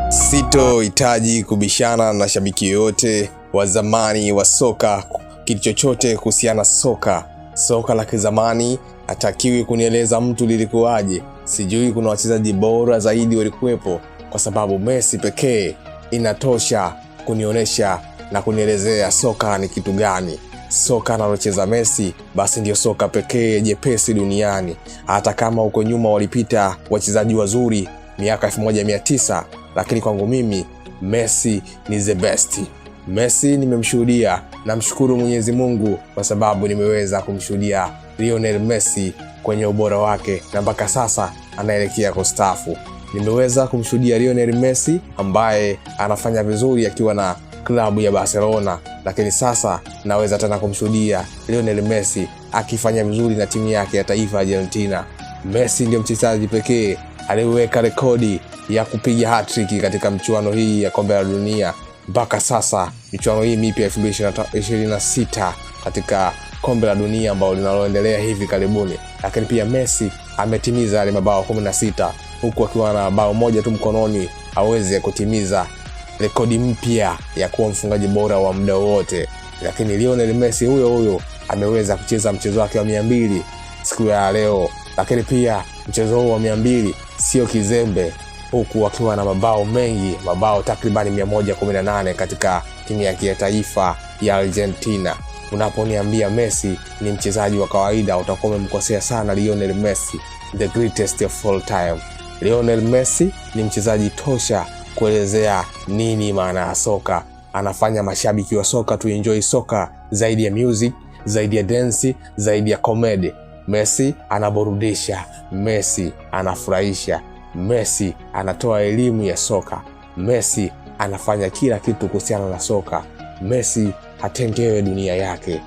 Sitohitaji kubishana na shabiki yoyote wa zamani wa soka kitu chochote kuhusiana soka la kizamani. Hatakiwi kunieleza mtu lilikuwaje. Sijui kuna wachezaji bora zaidi walikuwepo, kwa sababu Messi pekee inatosha kunionyesha na kunielezea soka ni kitu gani. Soka analocheza Messi basi ndio soka pekee jepesi duniani. Hata kama uko nyuma walipita wachezaji wazuri miaka 1900, lakini kwangu mimi Messi ni the best. Messi nimemshuhudia, namshukuru Mwenyezi Mungu kwa sababu nimeweza kumshuhudia Lionel Messi kwenye ubora wake, na mpaka sasa anaelekea kustaafu. Nimeweza kumshuhudia Lionel Messi ambaye anafanya vizuri akiwa na klabu ya Barcelona, lakini sasa naweza tena kumshuhudia Lionel Messi akifanya vizuri na timu yake ya taifa ya Argentina. Messi ndiye mchezaji pekee aliyeweka rekodi ya kupiga hat-trick katika michuano hii ya kombe la dunia. Mpaka sasa michuano hii mipya 2026 katika kombe la dunia ambao linaloendelea hivi karibuni, lakini pia Messi ametimiza yale mabao 16, huku akiwa na bao moja tu mkononi aweze kutimiza rekodi mpya ya kuwa mfungaji bora wa muda wote. Lakini Lionel Messi huyo ameweza kucheza mchezo wake wa 200 siku ya leo, lakini pia mchezo huo wa 200 sio kizembe, huku akiwa na mabao mengi, mabao takribani 118 katika timu yake ya taifa ya Argentina. Unaponiambia Messi ni mchezaji wa kawaida, utakuwa umemkosea sana Lionel Messi, the greatest of all time. Lionel Messi ni mchezaji tosha kuelezea nini maana ya soka. Anafanya mashabiki wa soka tu enjoy soka zaidi ya music, zaidi ya dance, zaidi ya comedy. Messi anaburudisha, Messi anafurahisha, Messi anatoa elimu ya soka, Messi anafanya kila kitu kuhusiana na soka. Messi hatengewe dunia yake.